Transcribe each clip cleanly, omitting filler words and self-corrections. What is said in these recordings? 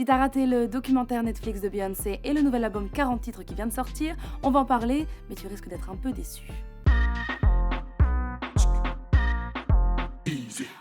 Si t'as raté le documentaire Netflix de Beyoncé et le nouvel album 40 titres qui vient de sortir, on va en parler, mais tu risques d'être un peu déçu.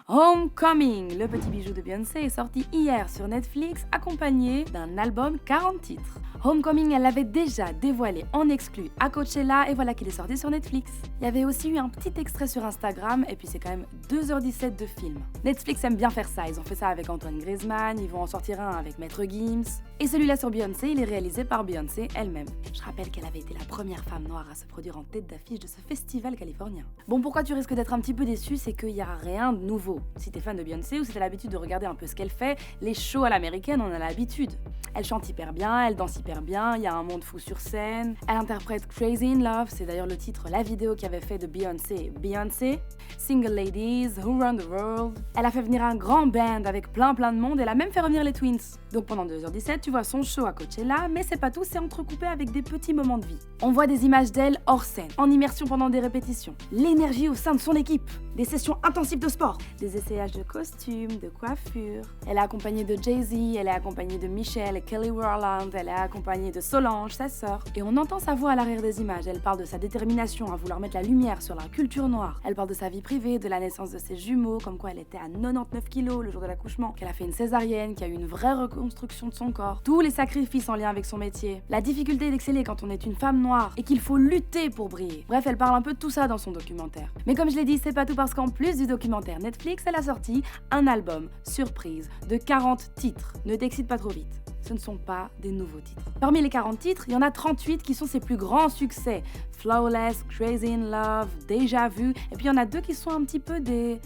Homecoming, le petit bijou de Beyoncé, est sorti hier sur Netflix accompagné d'un album 40 titres. Homecoming, elle l'avait déjà dévoilé en exclu à Coachella et voilà qu'il est sorti sur Netflix. Il y avait aussi eu un petit extrait sur Instagram et puis c'est quand même 2h17 de film. Netflix aime bien faire ça, ils ont fait ça avec Antoine Griezmann, ils vont en sortir un avec Maître Gims. Et celui-là sur Beyoncé, il est réalisé par Beyoncé elle-même. Je rappelle qu'elle avait été la première femme noire à se produire en tête d'affiche de ce festival californien. Bon, pourquoi tu risques d'être un petit peu déçu, c'est qu'il n'y a rien de nouveau. Si t'es fan de Beyoncé ou si t'as l'habitude de regarder un peu ce qu'elle fait, les shows à l'américaine, on a l'habitude. Elle chante hyper bien, elle danse hyper bien, il y a un monde fou sur scène. Elle interprète Crazy in Love, c'est d'ailleurs le titre, la vidéo qui avait fait de Beyoncé. Single Ladies, Who Run the World. Elle a fait venir un grand band avec plein de monde, elle a même fait revenir les Twins. Donc pendant 2h17, tu vois son show à Coachella, mais c'est pas tout, c'est entrecoupé avec des petits moments de vie. On voit des images d'elle hors scène, en immersion pendant des répétitions, l'énergie au sein de son équipe, des sessions intensives de sport, des essayages de costumes, de coiffures. Elle est accompagnée de Jay-Z, elle est accompagnée de Michelle et Kelly Rowland, elle est accompagnée de Solange, sa sœur. Et on entend sa voix à l'arrière des images, elle parle de sa détermination à vouloir mettre la lumière sur la culture noire. Elle parle de sa vie privée, de la naissance de ses jumeaux, comme quoi elle était à 99 kilos le jour de l'accouchement, qu'elle a fait une césarienne, qu'il y a eu une vraie reconstruction de son corps, tous les sacrifices en lien avec son métier, la difficulté d'exceller quand on est une femme noire et qu'il faut lutter pour briller. Bref, elle parle un peu de tout ça dans son documentaire. Mais comme je l'ai dit, c'est pas tout parce qu'en plus du documentaire Netflix, elle a sorti un album surprise de 40 titres. Ne t'excite pas trop vite. Ce ne sont pas des nouveaux titres. Parmi les 40 titres, il y en a 38 qui sont ses plus grands succès. Flawless, Crazy in Love, Déjà Vu, et puis il y en a 2 qui sont un petit peu des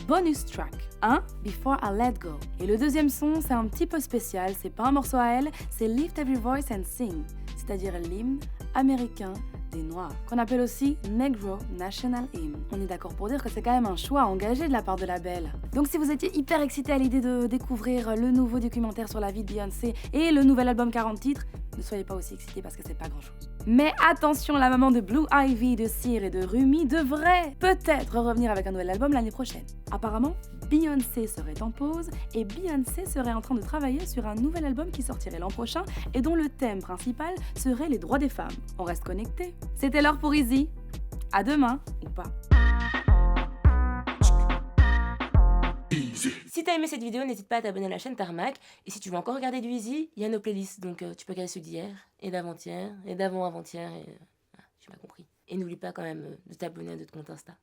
bonus tracks. Un, Before I Let Go. Et le deuxième son, c'est un petit peu spécial, c'est pas un morceau à elle, c'est Lift Every Voice and Sing, c'est-à-dire l'hymne américain des Noirs, qu'on appelle aussi Negro National Hymn. On est d'accord pour dire que c'est quand même un choix engagé de la part de la belle. Donc si vous étiez hyper excité à l'idée de découvrir le nouveau documentaire sur la vie de Beyoncé et le nouvel album 40 titres, ne soyez pas aussi excités parce que c'est pas grand-chose. Mais attention, la maman de Blue Ivy, de Cyr et de Rumi devrait peut-être revenir avec un nouvel album l'année prochaine. Apparemment, Beyoncé serait en pause et Beyoncé serait en train de travailler sur un nouvel album qui sortirait l'an prochain et dont le thème principal serait les droits des femmes. On reste connectés. C'était l'heure pour Easy. À demain, ou pas. Si t'as aimé cette vidéo, n'hésite pas à t'abonner à la chaîne Tarmac. Et si tu veux encore regarder du Easy, il y a nos playlists. Donc tu peux regarder ceux d'hier, et d'avant-hier, et d'avant-avant-hier, et... tu m'as compris. Et n'oublie pas quand même de t'abonner à notre compte Insta.